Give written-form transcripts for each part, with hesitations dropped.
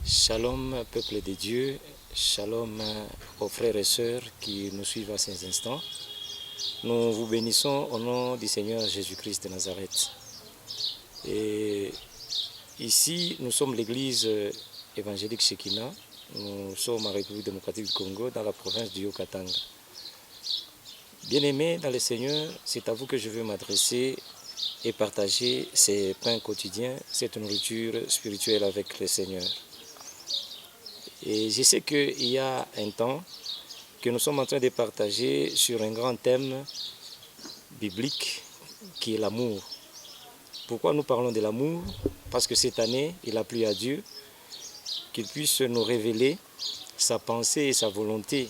Shalom, peuple de Dieu, shalom aux frères et sœurs qui nous suivent à ces instants. Nous vous bénissons au nom du Seigneur Jésus-Christ de Nazareth. Et ici, nous sommes l'église évangélique Shekinah. Nous sommes en République démocratique du Congo, dans la province du Haut-Katanga. Bien-aimés dans le Seigneur, c'est à vous que je veux m'adresser et partager ces pains quotidiens, cette nourriture spirituelle avec le Seigneur. Et je sais qu'il y a un temps que nous sommes en train de partager sur un grand thème biblique qui est l'amour. Pourquoi nous parlons de l'amour? Parce que cette année, il a plu à Dieu qu'il puisse nous révéler sa pensée et sa volonté.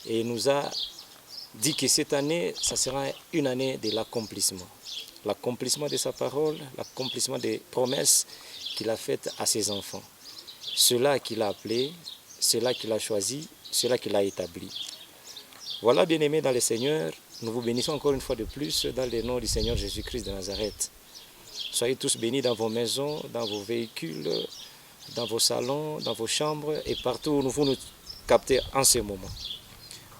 Et il nous a dit que cette année, ça sera une année de l'accomplissement. L'accomplissement de sa parole, l'accomplissement des promesses qu'il a faites à ses enfants. Cela qu'il a appelé, cela qu'il a choisi, cela qu'il a établi. Voilà, bien-aimés dans le Seigneur, nous vous bénissons encore une fois de plus dans le nom du Seigneur Jésus-Christ de Nazareth. Soyez tous bénis dans vos maisons, dans vos véhicules, dans vos salons, dans vos chambres et partout où vous nous captez en ce moment.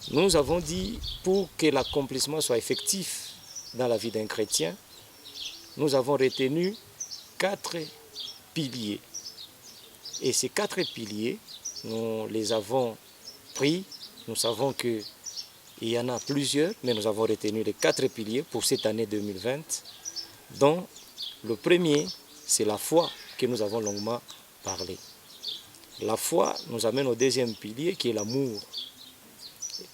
Nous avons dit, pour que l'accomplissement soit effectif dans la vie d'un chrétien, nous avons retenu 4 piliers. Et ces 4 piliers, nous les avons pris. Nous savons qu'il y en a plusieurs, mais nous avons retenu les 4 piliers pour cette année 2020, dont le premier, c'est la foi que nous avons longuement parlé. La foi nous amène au deuxième pilier qui est l'amour.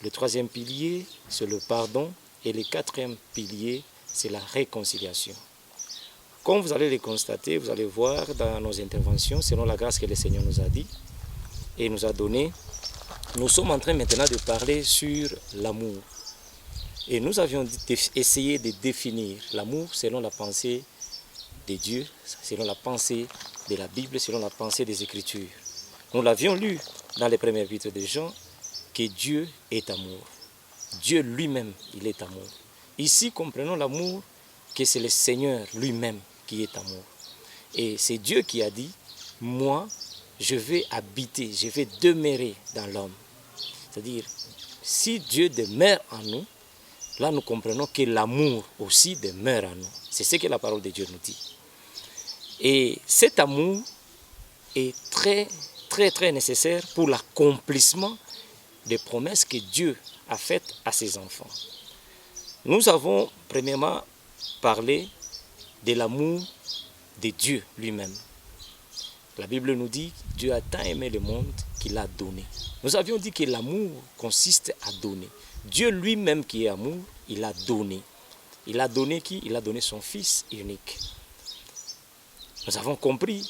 Le troisième pilier, c'est le pardon. Et le 4e pilier, c'est la réconciliation. Comme vous allez le constater, vous allez voir dans nos interventions, selon la grâce que le Seigneur nous a dit et nous a donné, nous sommes en train maintenant de parler sur l'amour. Et nous avions essayé de définir l'amour selon la pensée de Dieu, selon la pensée de la Bible, selon la pensée des Écritures. Nous l'avions lu dans les premiers épîtres de Jean, que Dieu est amour. Dieu lui-même, il est amour. Ici, comprenons l'amour, que c'est le Seigneur lui-même qui est amour. Et c'est Dieu qui a dit, moi, je vais habiter, je vais demeurer dans l'homme. C'est-à-dire, si Dieu demeure en nous, là nous comprenons que l'amour aussi demeure en nous. C'est ce que la parole de Dieu nous dit. Et cet amour est très, très, très nécessaire pour l'accomplissement des promesses que Dieu a faites à ses enfants. Nous avons premièrement parlé de l'amour de Dieu lui-même. La Bible nous dit que Dieu a tant aimé le monde qu'il a donné. Nous avions dit que l'amour consiste à donner. Dieu lui-même qui est amour, il a donné. Il a donné qui? Il a donné son Fils unique. Nous avons compris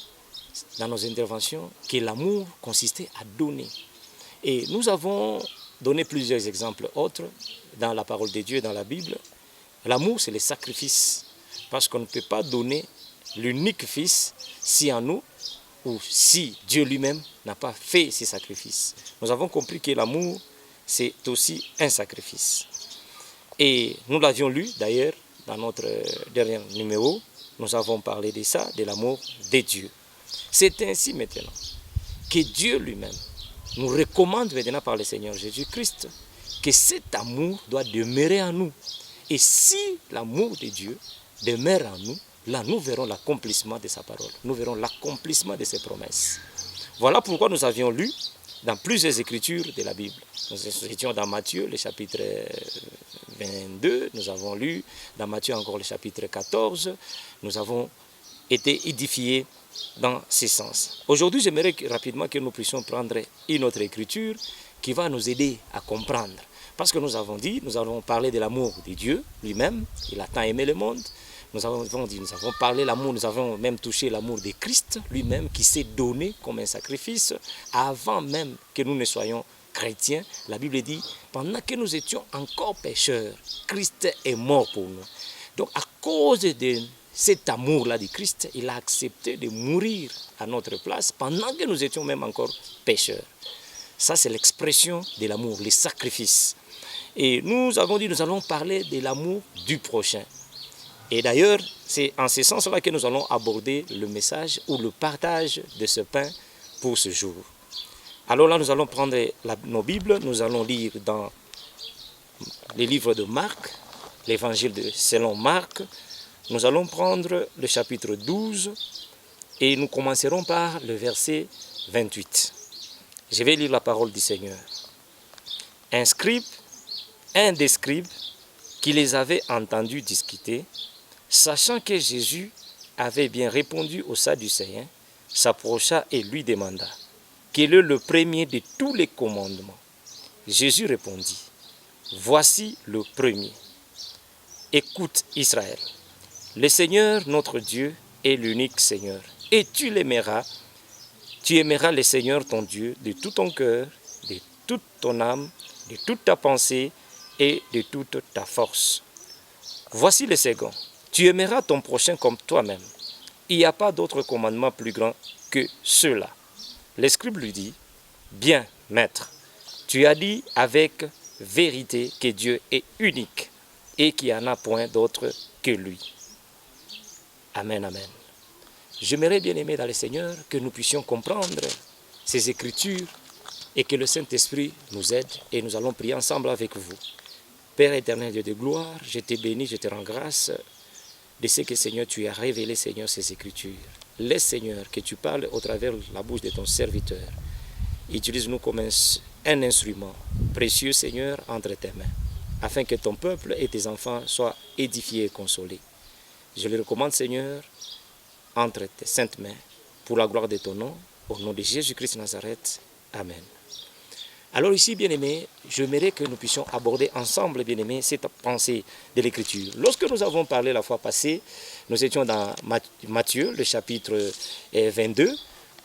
dans nos interventions que l'amour consistait à donner. Et nous avons donné plusieurs exemples autres dans la parole de Dieu, dans la Bible. L'amour, c'est le sacrifice. Parce qu'on ne peut pas donner l'unique Fils si en nous, ou si Dieu lui-même n'a pas fait ces sacrifices. Nous avons compris que l'amour, c'est aussi un sacrifice. Et nous l'avions lu d'ailleurs dans notre dernier numéro. Nous avons parlé de ça, de l'amour de Dieu. C'est ainsi maintenant que Dieu lui-même nous recommande maintenant par le Seigneur Jésus-Christ que cet amour doit demeurer en nous. Et si l'amour de Dieu demeure en nous, là nous verrons l'accomplissement de sa parole. Nous verrons l'accomplissement de ses promesses. Voilà pourquoi nous avions lu dans plusieurs écritures de la Bible. Nous étions dans Matthieu, le chapitre 22. Nous avons lu dans Matthieu encore le chapitre 14. Nous avons été édifiés dans ce sens. Aujourd'hui, j'aimerais rapidement que nous puissions prendre une autre écriture qui va nous aider à comprendre. Parce que nous avons dit, nous allons parler de l'amour de Dieu lui-même. Il a tant aimé le monde. Nous avons parlé de l'amour, nous avons même touché l'amour de Christ lui-même qui s'est donné comme un sacrifice avant même que nous ne soyons chrétiens. La Bible dit, pendant que nous étions encore pécheurs, Christ est mort pour nous. Donc à cause de cet amour-là de Christ, il a accepté de mourir à notre place pendant que nous étions même encore pécheurs. Ça, c'est l'expression de l'amour, les sacrifices. Et nous avons dit, nous allons parler de l'amour du prochain. Et d'ailleurs, c'est en ce sens-là que nous allons aborder le message ou le partage de ce pain pour ce jour. Alors là, nous allons prendre nos Bibles, nous allons lire dans les livres de Marc, l'évangile selon Marc. Nous allons prendre le chapitre 12 et nous commencerons par le verset 28. Je vais lire la parole du Seigneur. Un des scribes qui les avait entendus discuter, sachant que Jésus avait bien répondu aux Sadducéens, s'approcha et lui demanda « Quel est le premier de tous les commandements ?» Jésus répondit « Voici le premier. Écoute Israël, le Seigneur notre Dieu est l'unique Seigneur, et tu l'aimeras. Tu aimeras le Seigneur ton Dieu de tout ton cœur, de toute ton âme, de toute ta pensée et de toute ta force. Voici le second. Tu aimeras ton prochain comme toi-même. Il n'y a pas d'autre commandement plus grand que ceux-là. Le scribe lui dit, bien, maître, tu as dit avec vérité que Dieu est unique et qu'il n'y en a point d'autre que lui. Amen, amen. J'aimerais bien aimer dans le Seigneur que nous puissions comprendre ces Écritures et que le Saint-Esprit nous aide et nous allons prier ensemble avec vous. Père éternel, Dieu de gloire, je te bénis, je te rends grâce de ce que Seigneur tu as révélé, Seigneur, ces Écritures. Laisse, Seigneur, que tu parles au travers de la bouche de ton serviteur. Utilise-nous comme un instrument précieux, Seigneur, entre tes mains, afin que ton peuple et tes enfants soient édifiés et consolés. Je les recommande, Seigneur, entre tes saintes mains, pour la gloire de ton nom, au nom de Jésus-Christ de Nazareth. Amen. Alors ici, bien-aimés, j'aimerais que nous puissions aborder ensemble, bien-aimés, cette pensée de l'Écriture. Lorsque nous avons parlé la fois passée, nous étions dans Matthieu, le chapitre 22.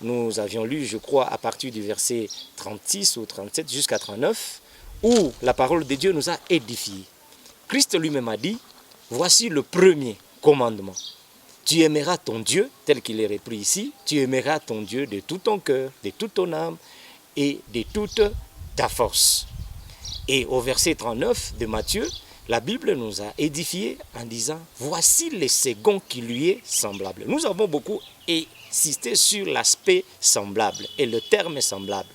Nous avions lu, je crois, à partir du verset 36 ou 37 jusqu'à 39, où la parole de Dieu nous a édifiés. Christ lui-même a dit, voici le premier commandement. Tu aimeras ton Dieu, tel qu'il est repris ici, tu aimeras ton Dieu de tout ton cœur, de toute ton âme et de toute ta force. Et au verset 39 de Matthieu, la Bible nous a édifiés en disant, voici le second qui lui est semblable. Nous avons beaucoup insisté sur l'aspect semblable et le terme semblable.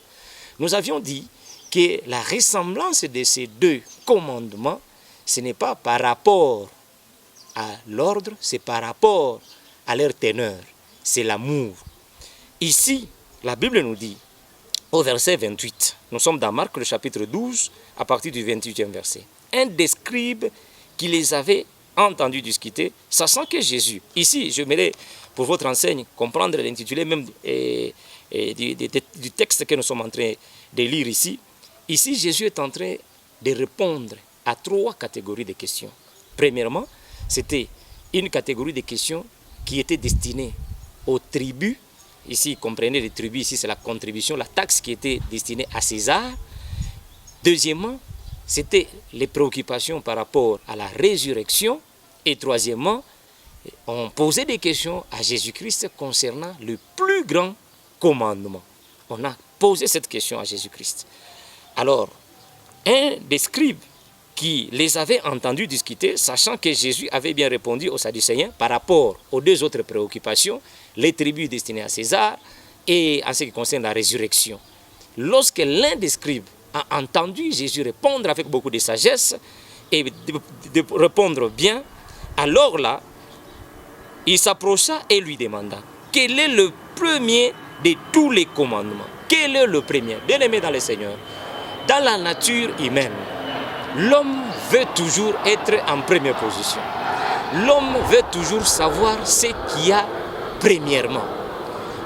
Nous avions dit que la ressemblance de ces deux commandements, ce n'est pas par rapport à l'ordre, c'est par rapport à leur teneur, c'est l'amour. Ici, la Bible nous dit, au verset 28, nous sommes dans Marc, le chapitre 12, à partir du 28e verset. Un des scribes qui les avait entendus discuter, sachant que Jésus, ici, j'aimerais, pour votre enseigne, comprendre l'intitulé même du texte que nous sommes en train de lire ici. Ici, Jésus est en train de répondre à 3 catégories de questions. Premièrement, c'était une catégorie de questions qui était destinée aux tribus. Ici, comprenez les tribus, ici c'est la contribution, la taxe qui était destinée à César. Deuxièmement, c'était les préoccupations par rapport à la résurrection. Et troisièmement, on posait des questions à Jésus-Christ concernant le plus grand commandement. On a posé cette question à Jésus-Christ. Alors, un des scribes qui les avait entendus discuter, sachant que Jésus avait bien répondu aux Sadducéens par rapport aux 2 autres préoccupations, les tribus destinées à César et en ce qui concerne la résurrection. Lorsque l'un des scribes a entendu Jésus répondre avec beaucoup de sagesse et de répondre bien, alors là, il s'approcha et lui demanda, quel est le premier de tous les commandements? Quel est le premier? Bien-aimé dans le Seigneur, dans la nature humaine, l'homme veut toujours être en première position. L'homme veut toujours savoir ce qu'il y a premièrement.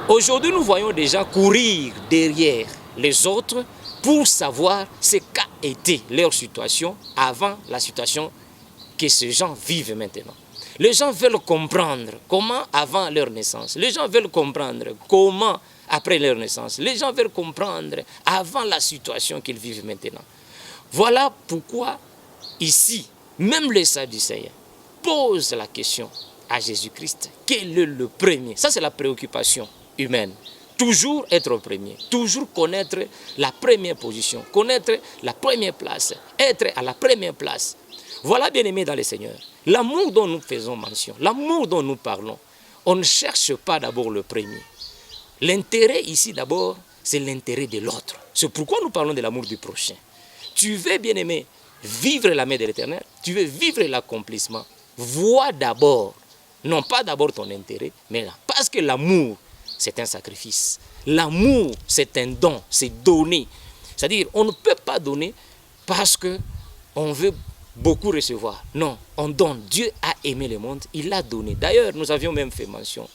Aujourd'hui, nous voyons des gens courir derrière les autres pour savoir ce qu'a été leur situation avant la situation que ces gens vivent maintenant. Les gens veulent comprendre comment avant leur naissance. Les gens veulent comprendre comment après leur naissance. Les gens veulent comprendre avant la situation qu'ils vivent maintenant. Voilà pourquoi ici, même les Sadducéens posent la question à Jésus-Christ. Quel est le premier? Ça, c'est la préoccupation humaine. Toujours être au premier, toujours connaître la première position, connaître la première place, être à la première place. Voilà, bien-aimés dans le Seigneur, l'amour dont nous faisons mention, l'amour dont nous parlons, on ne cherche pas d'abord le premier. L'intérêt ici d'abord, c'est l'intérêt de l'autre. C'est pourquoi nous parlons de l'amour du prochain. Tu veux, bien-aimé, vivre la main de l'Éternel, tu veux vivre l'accomplissement, vois d'abord, non pas d'abord ton intérêt, mais là, parce que l'amour, c'est un sacrifice. L'amour, c'est un don, c'est donner. C'est-à-dire, on ne peut pas donner parce qu'on veut beaucoup recevoir. Non, on donne. Dieu a aimé le monde, il l'a donné. D'ailleurs, nous avions même fait mention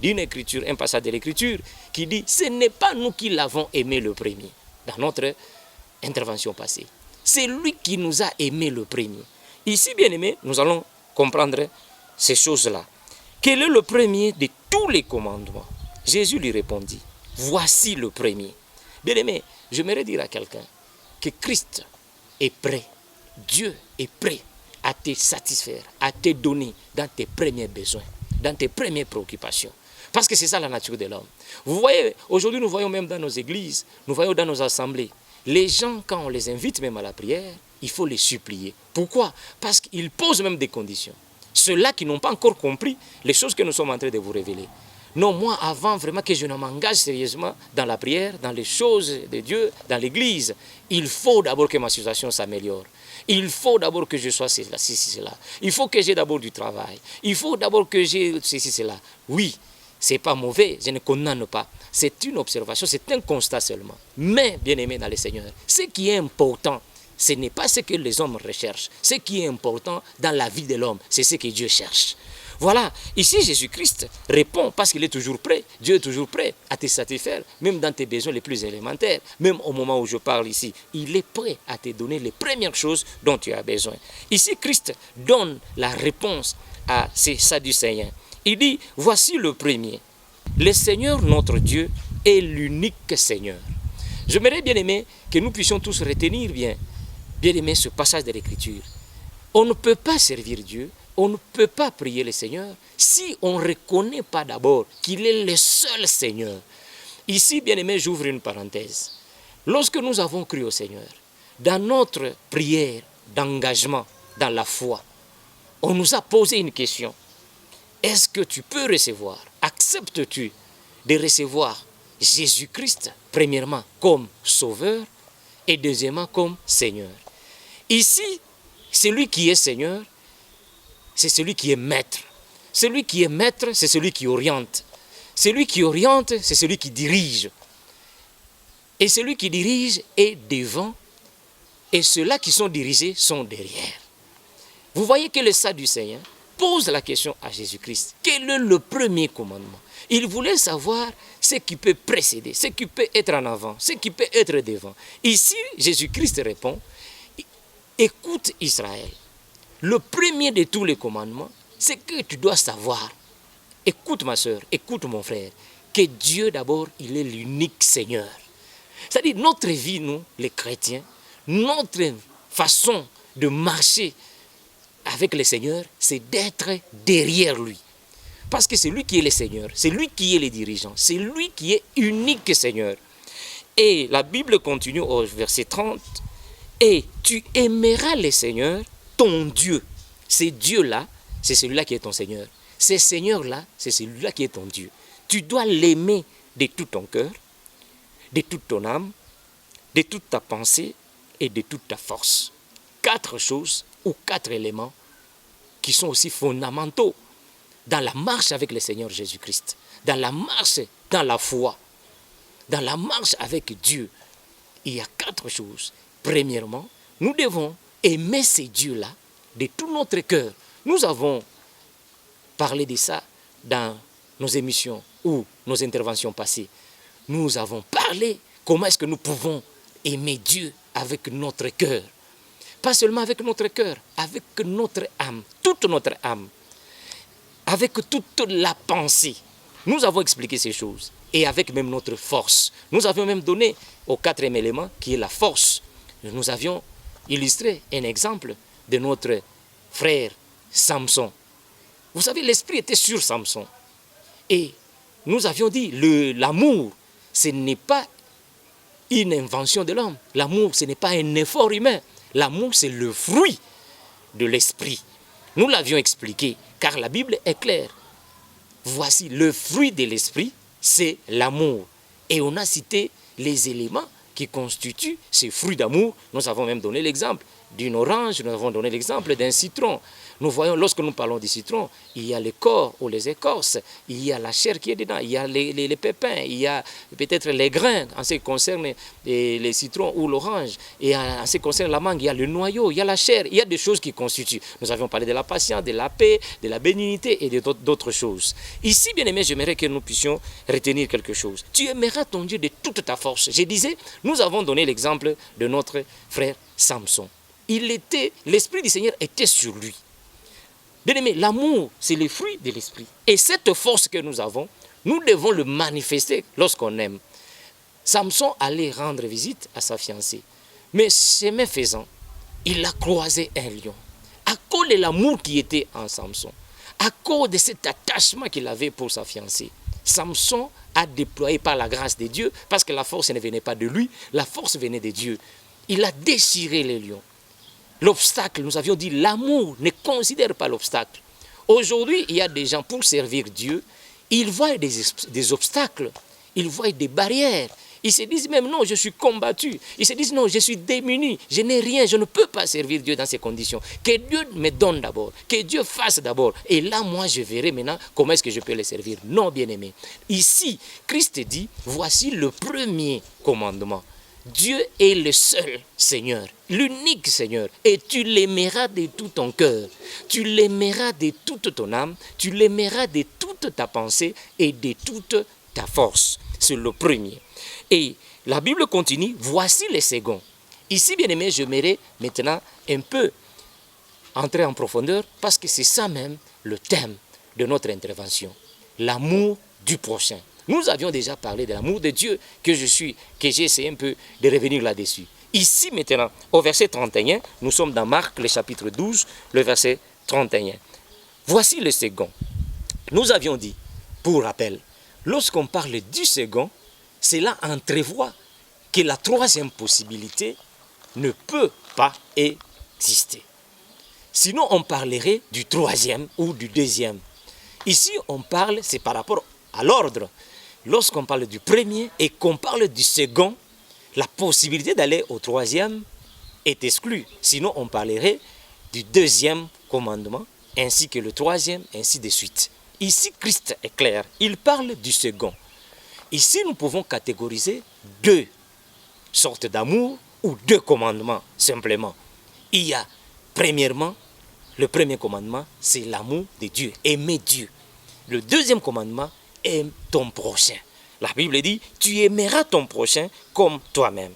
d'une écriture, un passage de l'écriture qui dit, ce n'est pas nous qui l'avons aimé le premier, dans notre intervention passée. C'est lui qui nous a aimé le premier. Ici, bien aimé, nous allons comprendre ces choses-là. Quel est le premier de tous les commandements? Jésus lui répondit, voici le premier. Bien aimé, j'aimerais dire à quelqu'un que Christ est prêt, Dieu est prêt à te satisfaire, à te donner dans tes premiers besoins, dans tes premières préoccupations. Parce que c'est ça la nature de l'homme. Vous voyez, aujourd'hui nous voyons même dans nos églises, nous voyons dans nos assemblées, les gens, quand on les invite même à la prière, il faut les supplier. Pourquoi? Parce qu'ils posent même des conditions. Ceux-là qui n'ont pas encore compris les choses que nous sommes en train de vous révéler. Non, moi, avant vraiment que je ne m'engage sérieusement dans la prière, dans les choses de Dieu, dans l'église, il faut d'abord que ma situation s'améliore. Il faut d'abord que je sois ceci, cela. Il faut que j'ai d'abord du travail. Il faut d'abord que j'ai ceci, cela. Oui, ce n'est pas mauvais, je ne condamne pas. C'est une observation, c'est un constat seulement. Mais, bien aimé dans le Seigneur, ce qui est important, ce n'est pas ce que les hommes recherchent. Ce qui est important dans la vie de l'homme, c'est ce que Dieu cherche. Voilà, ici Jésus-Christ répond parce qu'il est toujours prêt. Dieu est toujours prêt à te satisfaire, même dans tes besoins les plus élémentaires. Même au moment où je parle ici, il est prêt à te donner les premières choses dont tu as besoin. Ici, Christ donne la réponse à ces Sadducéens. Il dit, voici le premier. Le Seigneur, notre Dieu, est l'unique Seigneur. J'aimerais bien aimer que nous puissions tous retenir bien aimer ce passage de l'Écriture. On ne peut pas servir Dieu, on ne peut pas prier le Seigneur si on ne reconnaît pas d'abord qu'il est le seul Seigneur. Ici, bien aimé, j'ouvre une parenthèse. Lorsque nous avons cru au Seigneur, dans notre prière d'engagement, dans la foi, on nous a posé une question. Est-ce que tu peux recevoir, acceptes-tu de recevoir Jésus-Christ, premièrement, comme Sauveur et deuxièmement, comme Seigneur? Ici, celui qui est Seigneur, c'est celui qui est maître. Celui qui est maître, c'est celui qui oriente. Celui qui oriente, c'est celui qui dirige. Et celui qui dirige est devant, et ceux-là qui sont dirigés sont derrière. Vous voyez que le Sadducéen pose la question à Jésus-Christ. Quel est le premier commandement? Il voulait savoir ce qui peut précéder, ce qui peut être en avant, ce qui peut être devant. Ici, Jésus-Christ répond, écoute Israël. Le premier de tous les commandements, c'est que tu dois savoir. Écoute ma soeur, écoute mon frère, que Dieu d'abord, il est l'unique Seigneur. C'est-à-dire notre vie, nous, les chrétiens, notre façon de marcher avec le Seigneur, c'est d'être derrière lui. Parce que c'est lui qui est le Seigneur, c'est lui qui est le dirigeant, c'est lui qui est unique Seigneur. Et la Bible continue au verset 30, et tu aimeras le Seigneur, ton Dieu. C'est Dieu-là, c'est celui-là qui est ton Seigneur. Ce Seigneur-là, c'est celui-là qui est ton Dieu. Tu dois l'aimer de tout ton cœur, de toute ton âme, de toute ta pensée et de toute ta force. 4 choses ou 4 éléments qui sont aussi fondamentaux dans la marche avec le Seigneur Jésus-Christ, dans la marche, dans la foi, dans la marche avec Dieu. Il y a 4 choses. Premièrement, nous devons aimer ces dieux-là de tout notre cœur. Nous avons parlé de ça dans nos émissions ou nos interventions passées. Nous avons parlé comment est-ce que nous pouvons aimer Dieu avec notre cœur. Pas seulement avec notre cœur, avec notre âme, toute notre âme, avec toute la pensée. Nous avons expliqué ces choses et avec même notre force. Nous avions même donné au 4e élément qui est la force. Nous avions illustré un exemple de notre frère Samson. Vous savez, l'esprit était sur Samson. Et nous avions dit, l'amour, ce n'est pas une invention de l'homme. L'amour, ce n'est pas un effort humain. L'amour, c'est le fruit de l'esprit. Nous l'avions expliqué, car la Bible est claire. Voici le fruit de l'esprit, c'est l'amour. Et on a cité les éléments qui constituent ces fruits d'amour. Nous avons même donné l'exemple d'une orange, nous avons donné l'exemple d'un citron. Nous voyons, lorsque nous parlons du citron, il y a le corps ou les écorces, il y a la chair qui est dedans, il y a les pépins, il y a peut-être les grains en ce qui concerne les citrons ou l'orange, et en ce qui concerne la mangue, il y a le noyau, il y a la chair, il y a des choses qui constituent. Nous avions parlé de la patience, de la paix, de la bénignité et d'autres choses. Ici, bien aimé, j'aimerais que nous puissions retenir quelque chose. Tu aimeras ton Dieu de toute ta force. Je disais, nous avons donné l'exemple de notre frère Samson. L'Esprit du Seigneur était sur lui. Bien aimé, l'amour, c'est le fruit de l'esprit. Et cette force que nous avons, nous devons le manifester lorsqu'on aime. Samson allait rendre visite à sa fiancée. Mais chemin faisant, il a croisé un lion. À cause de l'amour qui était en Samson, à cause de cet attachement qu'il avait pour sa fiancée, Samson a déployé par la grâce de Dieu, parce que la force ne venait pas de lui, la force venait de Dieu. Il a déchiré les lions. L'obstacle, nous avions dit, l'amour ne considère pas l'obstacle. Aujourd'hui, il y a des gens, pour servir Dieu, ils voient des obstacles, ils voient des barrières. Ils se disent même, non, je suis combattu. Ils se disent, non, je suis démuni, je n'ai rien, je ne peux pas servir Dieu dans ces conditions. Que Dieu me donne d'abord, que Dieu fasse d'abord. Et là, moi, je verrai maintenant comment est-ce que je peux le servir. Non, bien-aimé. Ici, Christ dit, voici le premier commandement. Dieu est le seul Seigneur, l'unique Seigneur, et tu l'aimeras de tout ton cœur, tu l'aimeras de toute ton âme, tu l'aimeras de toute ta pensée et de toute ta force. C'est le premier. Et la Bible continue, voici le second. Ici, bien aimé, j'aimerais maintenant un peu entrer en profondeur parce que c'est ça même le thème de notre intervention, l'amour du prochain. Nous avions déjà parlé de l'amour de Dieu que j'ai essayé un peu de revenir là-dessus. Ici maintenant, au verset 31, nous sommes dans Marc, le chapitre 12, le verset 31. Voici le second. Nous avions dit, pour rappel, lorsqu'on parle du second, cela entrevoit que la troisième possibilité ne peut pas exister. Sinon, on parlerait du troisième ou du deuxième. Ici, on parle, c'est par rapport à l'ordre. Lorsqu'on parle du premier et qu'on parle du second, la possibilité d'aller au troisième est exclue. Sinon, on parlerait du deuxième commandement, ainsi que le troisième, ainsi de suite. Ici, Christ est clair. Il parle du second. Ici, nous pouvons catégoriser deux sortes d'amour ou deux commandements, simplement. Il y a, premièrement, le premier commandement, c'est l'amour de Dieu, aimer Dieu. Le deuxième commandement, aime ton prochain. La Bible dit, tu aimeras ton prochain comme toi-même.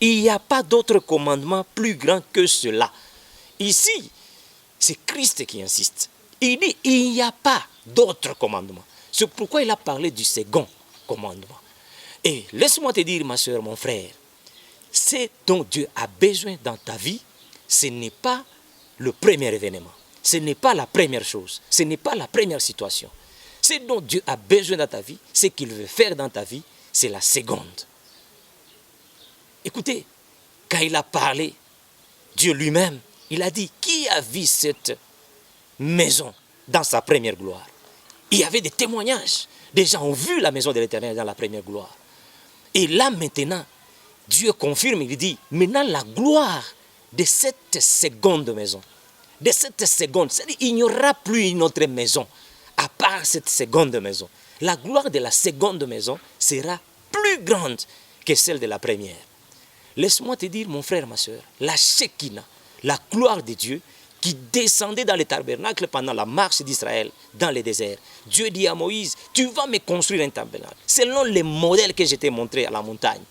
Il n'y a pas d'autre commandement plus grand que cela. Ici, c'est Christ qui insiste. Il dit, il n'y a pas d'autre commandement. C'est pourquoi il a parlé du second commandement. Et laisse-moi te dire, ma soeur, mon frère, ce dont Dieu a besoin dans ta vie, ce n'est pas le premier événement. Ce n'est pas la première chose. Ce n'est pas la première situation. Ce dont Dieu a besoin dans ta vie, ce qu'il veut faire dans ta vie, c'est la seconde. Écoutez, quand il a parlé, Dieu lui-même, il a dit, qui a vu cette maison dans sa première gloire? Il y avait des témoignages. Des gens ont vu la maison de l'Éternel dans la première gloire. Et là maintenant, Dieu confirme, il dit, maintenant la gloire de cette seconde maison, de cette seconde, c'est-à-dire il n'y aura plus une autre maison à part cette seconde maison. La gloire de la seconde maison sera plus grande que celle de la première. Laisse-moi te dire, mon frère, ma soeur, la Shekinah, la gloire de Dieu qui descendait dans le tabernacle pendant la marche d'Israël dans le désert. Dieu dit à Moïse, tu vas me construire un tabernacle selon les modèles que je t'ai montrés à la montagne,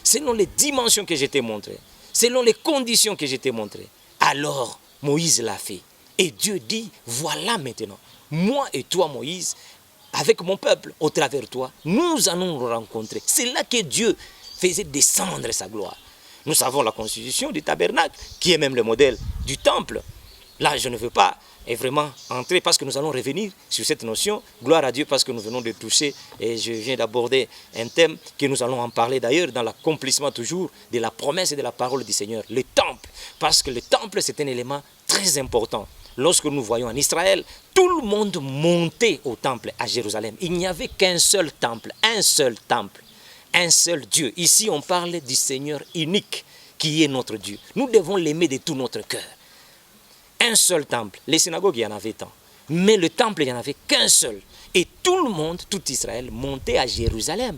selon les dimensions que je t'ai montrées, selon les conditions que je t'ai montrées. Alors, Moïse l'a fait. Et Dieu dit, voilà maintenant, moi et toi, Moïse, avec mon peuple, au travers de toi, nous allons nous rencontrer. C'est là que Dieu faisait descendre sa gloire. Nous savons la constitution du tabernacle, qui est même le modèle du temple. Là, je ne veux pas vraiment entrer parce que nous allons revenir sur cette notion. Gloire à Dieu parce que nous venons de toucher et je viens d'aborder un thème que nous allons en parler d'ailleurs dans l'accomplissement toujours de la promesse et de la parole du Seigneur. Le temple, parce que le temple c'est un élément très important lorsque nous voyons en Israël, tout le monde montait au temple à Jérusalem. Il n'y avait qu'un seul temple, un seul Dieu. Ici, on parle du Seigneur unique qui est notre Dieu. Nous devons l'aimer de tout notre cœur. Un seul temple. Les synagogues, il y en avait tant. Mais le temple, il n'y en avait qu'un seul. Et tout le monde, tout Israël, montait à Jérusalem.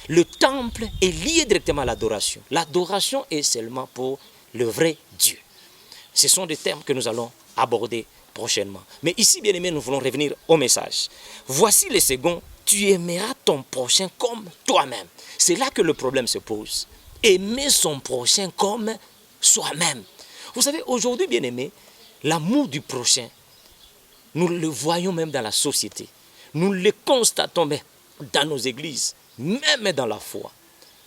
Le temple est lié directement à l'adoration. L'adoration est seulement pour le vrai Dieu. Ce sont des termes que nous allons aborder prochainement. Mais ici, bien aimé, nous voulons revenir au message. Voici le second, tu aimeras ton prochain comme toi-même. C'est là que le problème se pose. Aimer son prochain comme soi-même. Vous savez, aujourd'hui, bien aimé, l'amour du prochain, nous le voyons même dans la société. Nous le constatons même dans nos églises, même dans la foi.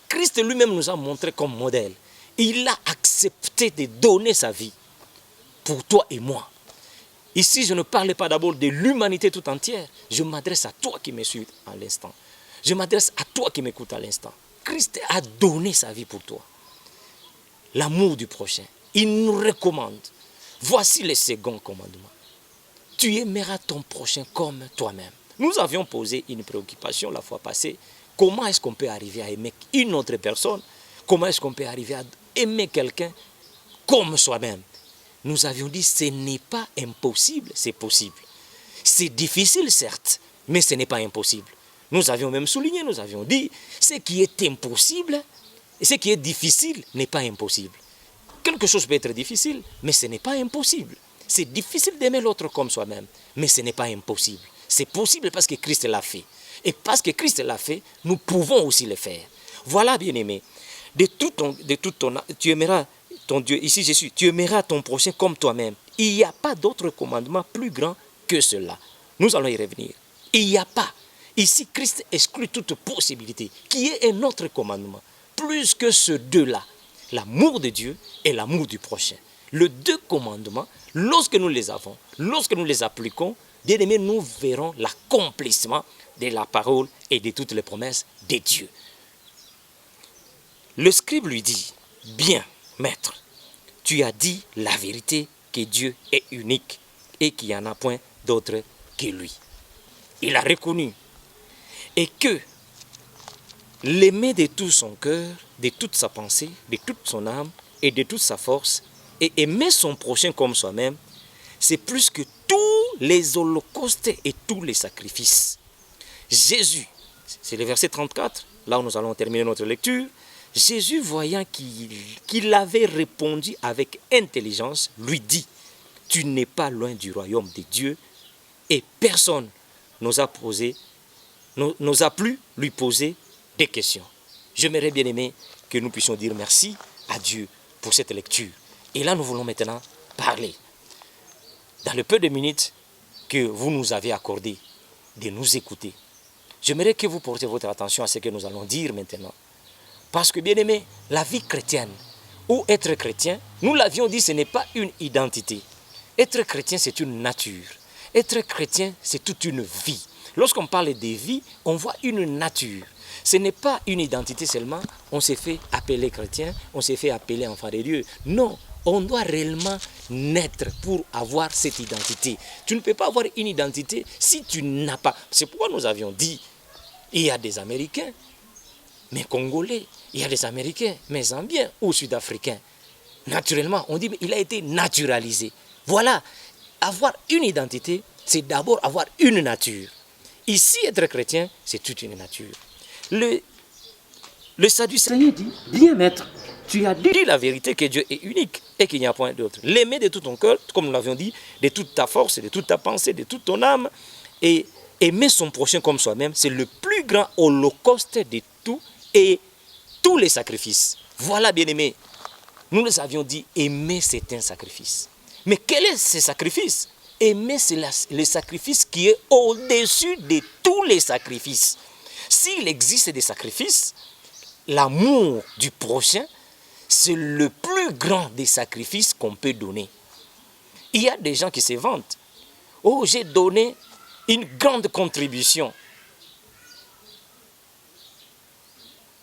Christ lui-même nous a montré comme modèle. Il a accepté de donner sa vie pour toi et moi. Ici, je ne parle pas d'abord de l'humanité tout entière. Je m'adresse à toi qui me suis à l'instant. Je m'adresse à toi qui m'écoutes à l'instant. Christ a donné sa vie pour toi. L'amour du prochain. Il nous recommande. Voici le second commandement. Tu aimeras ton prochain comme toi-même. Nous avions posé une préoccupation la fois passée. Comment est-ce qu'on peut arriver à aimer une autre personne? Comment est-ce qu'on peut arriver à aimer quelqu'un comme soi-même? Nous avions dit ce n'est pas impossible, c'est possible. C'est difficile certes, mais ce n'est pas impossible. Nous avions même souligné, nous avions dit ce qui est impossible et ce qui est difficile n'est pas impossible. Quelque chose peut être difficile, mais ce n'est pas impossible. C'est difficile d'aimer l'autre comme soi-même, mais ce n'est pas impossible. C'est possible parce que Christ l'a fait. Et parce que Christ l'a fait, nous pouvons aussi le faire. Voilà, bien-aimé, tu aimeras ton Dieu, ici je suis, tu aimeras ton prochain comme toi-même. Il n'y a pas d'autre commandement plus grand que cela. Nous allons y revenir. Il n'y a pas. Ici, Christ exclut toute possibilité, qui est un autre commandement, plus que ces deux-là, l'amour de Dieu et l'amour du prochain. Les deux commandements, lorsque nous les avons, lorsque nous les appliquons, bien aimés, nous verrons l'accomplissement de la parole et de toutes les promesses de Dieu. Le scribe lui dit, bien, maître, tu as dit la vérité que Dieu est unique et qu'il n'y en a point d'autre que lui. Il a reconnu et que l'aimer de tout son cœur, de toute sa pensée, de toute son âme et de toute sa force et aimer son prochain comme soi-même, c'est plus que tous les holocaustes et tous les sacrifices. Jésus, c'est le verset 34, là où nous allons terminer notre lecture, Jésus, voyant qu'il avait répondu avec intelligence, lui dit, tu n'es pas loin du royaume de Dieu et personne n'osa plus lui poser des questions. J'aimerais bien aimer que nous puissions dire merci à Dieu pour cette lecture. Et là, nous voulons maintenant parler, dans le peu de minutes que vous nous avez accordé de nous écouter. J'aimerais que vous portiez votre attention à ce que nous allons dire maintenant. Parce que, bien aimé, la vie chrétienne, ou être chrétien, nous l'avions dit, ce n'est pas une identité. Être chrétien, c'est une nature. Être chrétien, c'est toute une vie. Lorsqu'on parle de vie, on voit une nature. Ce n'est pas une identité seulement, on s'est fait appeler chrétien, on s'est fait appeler enfant de Dieu. Non, on doit réellement naître pour avoir cette identité. Tu ne peux pas avoir une identité si tu n'as pas. C'est pourquoi nous avions dit, il y a des Américains, mais Congolais, il y a des Américains, mais Zambiens ou Sud-Africains. Naturellement, on dit qu'il a été naturalisé. Voilà, avoir une identité, c'est d'abord avoir une nature. Ici, être chrétien, c'est toute une nature. Le Sadducéen dit, bien maître, tu as dit la vérité que Dieu est unique et qu'il n'y a point d'autre. L'aimer de tout ton cœur, comme nous l'avions dit, de toute ta force, de toute ta pensée, de toute ton âme, et aimer son prochain comme soi-même, c'est le plus grand holocauste de tout et tous les sacrifices. Voilà, bien-aimés, nous les avions dit, aimer c'est un sacrifice. Mais quel est ce sacrifice? Aimer c'est le sacrifice qui est au-dessus de tous les sacrifices. S'il existe des sacrifices, l'amour du prochain, c'est le plus grand des sacrifices qu'on peut donner. Il y a des gens qui se vantent. Oh, j'ai donné une grande contribution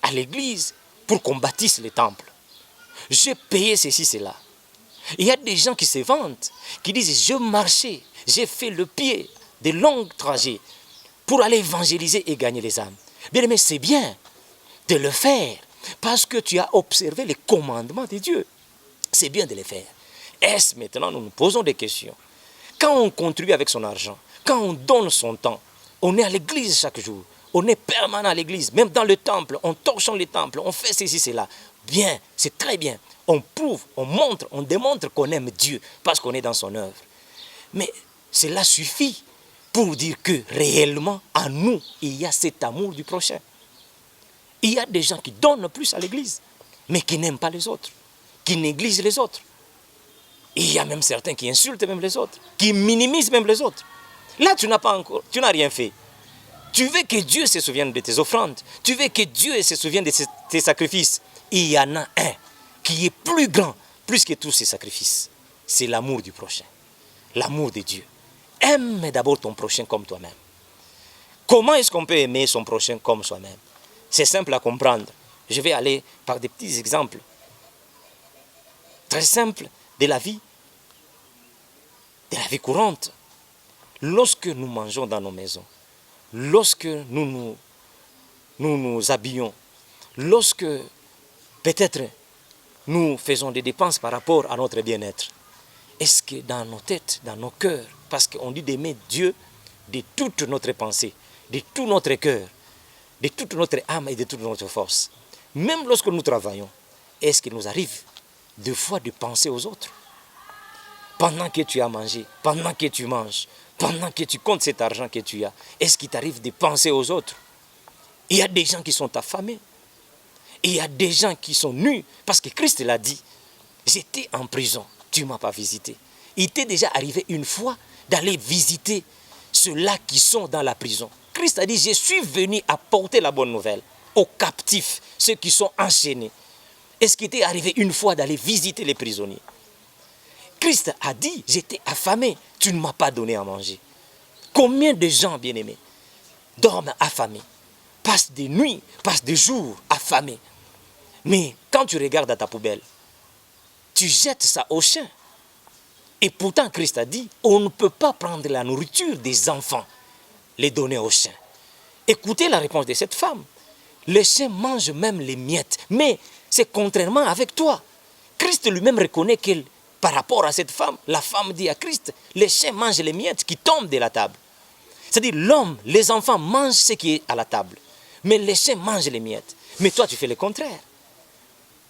à l'église pour qu'on bâtisse les temples. J'ai payé ceci, cela. Il y a des gens qui se vantent, qui disent « je marchais, j'ai fait le pied de longs trajets pour aller évangéliser et gagner les âmes ». Bien aimé, c'est bien de le faire parce que tu as observé les commandements de Dieu. C'est bien de les faire. Est-ce maintenant, nous nous posons des questions. Quand on contribue avec son argent, quand on donne son temps, on est à l'église chaque jour, on est permanent à l'église, même dans le temple, on torche les temples, on fait ceci, cela. Bien, c'est très bien. On prouve, on montre, on démontre qu'on aime Dieu parce qu'on est dans son œuvre. Mais cela suffit pour dire que réellement, en nous, il y a cet amour du prochain. Il y a des gens qui donnent plus à l'église, mais qui n'aiment pas les autres, qui négligent les autres. Il y a même certains qui insultent même les autres, qui minimisent même les autres. Là, tu n'as rien fait. Tu veux que Dieu se souvienne de tes offrandes. Tu veux que Dieu se souvienne de tes sacrifices. Il y en a un qui est plus grand, plus que tous ces sacrifices. C'est l'amour du prochain. L'amour de Dieu. Aime d'abord ton prochain comme toi-même. Comment est-ce qu'on peut aimer son prochain comme soi-même? C'est simple à comprendre. Je vais aller par des petits exemples. Très simples de la vie courante. Lorsque nous mangeons dans nos maisons, lorsque nous nous habillons, lorsque peut-être nous faisons des dépenses par rapport à notre bien-être, est-ce que dans nos têtes, dans nos cœurs, parce qu'on dit d'aimer Dieu de toute notre pensée, de tout notre cœur, de toute notre âme et de toute notre force, même lorsque nous travaillons, est-ce qu'il nous arrive des fois de penser aux autres? Pendant que tu as mangé, pendant que tu manges, pendant que tu comptes cet argent que tu as, est-ce qu'il t'arrive de penser aux autres? Il y a des gens qui sont affamés. Il y a des gens qui sont nus. Parce que Christ l'a dit. J'étais en prison, tu ne m'as pas visité. Il t'est déjà arrivé une fois d'aller visiter ceux-là qui sont dans la prison. Christ a dit, je suis venu apporter la bonne nouvelle aux captifs, ceux qui sont enchaînés. Est-ce qu'il t'est arrivé une fois d'aller visiter les prisonniers? Christ a dit, j'étais affamé, tu ne m'as pas donné à manger. Combien de gens, bien-aimés, dorment affamés, passent des nuits, passent des jours affamés. Mais quand tu regardes à ta poubelle, tu jettes ça au chien. Et pourtant, Christ a dit, on ne peut pas prendre la nourriture des enfants, les donner aux chiens. Écoutez la réponse de cette femme. Les chiens mangent même les miettes, mais c'est contrairement avec toi. Christ lui-même reconnaît que par rapport à cette femme, la femme dit à Christ, les chiens mangent les miettes qui tombent de la table. C'est-à-dire l'homme, les enfants mangent ce qui est à la table, mais les chiens mangent les miettes. Mais toi, tu fais le contraire.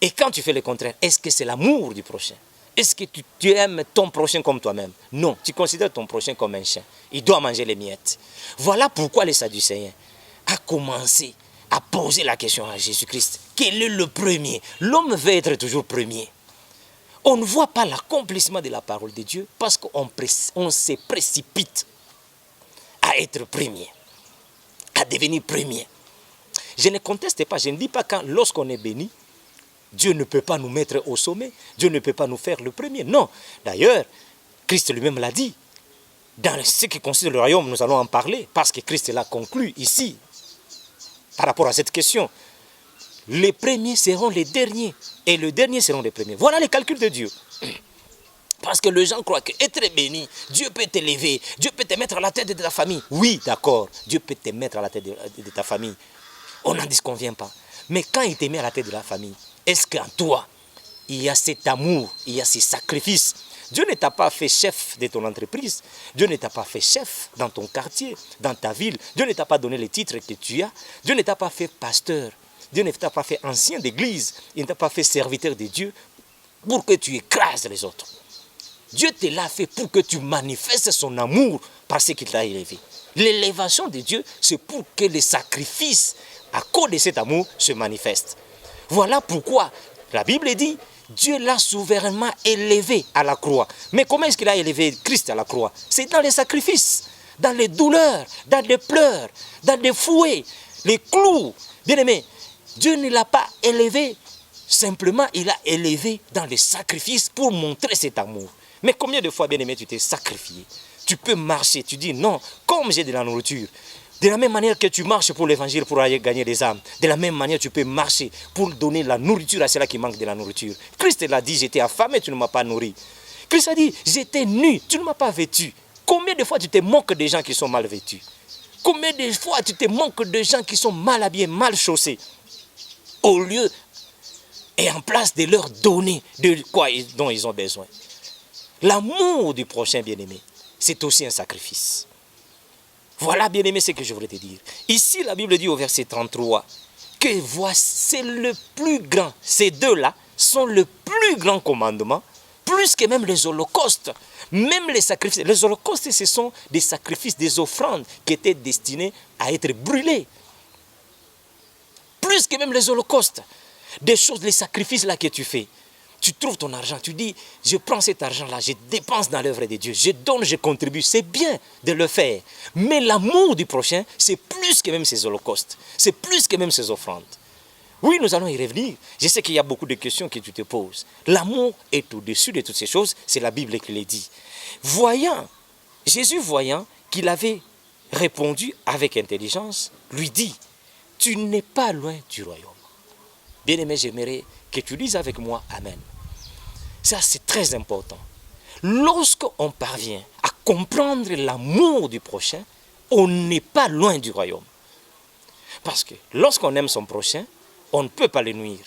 Et quand tu fais le contraire, est-ce que c'est l'amour du prochain? Est-ce que tu aimes ton prochain comme toi-même? Non, tu considères ton prochain comme un chien. Il doit manger les miettes. Voilà pourquoi les Sadducéens ont commencé à poser la question à Jésus-Christ. Quel est le premier? L'homme veut être toujours premier. On ne voit pas l'accomplissement de la parole de Dieu parce qu'on se précipite à être premier, à devenir premier. Je ne conteste pas, je ne dis pas que lorsqu'on est béni, Dieu ne peut pas nous mettre au sommet, Dieu ne peut pas nous faire le premier. Non, d'ailleurs, Christ lui-même l'a dit. Dans ce qui concerne le royaume, nous allons en parler parce que Christ l'a conclu ici par rapport à cette question. Les premiers seront les derniers et les derniers seront les premiers. Voilà les calculs de Dieu. Parce que les gens croient qu'être béni, Dieu peut t'élever, Dieu peut te mettre à la tête de ta famille. Oui, d'accord, Dieu peut te mettre à la tête de ta famille. On n'en disconvient pas. Mais quand il te met à la tête de la famille, est-ce qu'en toi, il y a cet amour, il y a ces sacrifices? Dieu ne t'a pas fait chef de ton entreprise. Dieu ne t'a pas fait chef dans ton quartier, dans ta ville. Dieu ne t'a pas donné les titres que tu as. Dieu ne t'a pas fait pasteur. Dieu ne t'a pas fait ancien d'église. Il ne t'a pas fait serviteur de Dieu pour que tu écrases les autres. Dieu te l'a fait pour que tu manifestes son amour parce qu'il t'a élevé. L'élévation de Dieu, c'est pour que les sacrifices à cause de cet amour se manifestent. Voilà pourquoi la Bible dit, Dieu l'a souverainement élevé à la croix. Mais comment est-ce qu'il a élevé Christ à la croix? C'est dans les sacrifices, dans les douleurs, dans les pleurs, dans les fouets, les clous. Bien aimé, Dieu ne l'a pas élevé, simplement il l'a élevé dans les sacrifices pour montrer cet amour. Mais combien de fois, bien aimé, tu t'es sacrifié? Tu peux marcher, tu dis non, comme j'ai de la nourriture, De la même manière que tu marches pour l'évangile, pour aller gagner des âmes, de la même manière tu peux marcher pour donner la nourriture à ceux qui manquent de la nourriture. Christ l'a dit, j'étais affamé, tu ne m'as pas nourri. Christ a dit, j'étais nu, tu ne m'as pas vêtu. Combien de fois tu te moques des gens qui sont mal vêtus? Combien de fois tu te moques de gens qui sont mal habillés, mal chaussés? Au lieu et en place de leur donner de quoi dont ils ont besoin. L'amour du prochain bien-aimé, c'est aussi un sacrifice. Voilà, bien-aimé, ce que je voulais te dire. Ici, la Bible dit au verset 33 que voici, c'est le plus grand. Ces deux-là sont le plus grand commandement, plus que même les holocaustes. Même les sacrifices. Les holocaustes, ce sont des sacrifices, des offrandes qui étaient destinées à être brûlées. Plus que même les holocaustes. Des choses, les sacrifices là que tu fais. Tu trouves ton argent, tu dis, je prends cet argent-là, je dépense dans l'œuvre de Dieu, je donne, je contribue. C'est bien de le faire. Mais l'amour du prochain, c'est plus que même ces holocaustes. C'est plus que même ces offrandes. Oui, nous allons y revenir. Je sais qu'il y a beaucoup de questions que tu te poses. L'amour est au-dessus de toutes ces choses. C'est la Bible qui le dit. Jésus voyant qu'il avait répondu avec intelligence, lui dit, tu n'es pas loin du royaume. Bien-aimé, j'aimerais que tu lises avec moi Amen. Ça, c'est très important. Lorsqu'on parvient à comprendre l'amour du prochain, on n'est pas loin du royaume. Parce que lorsqu'on aime son prochain, on ne peut pas le nuire.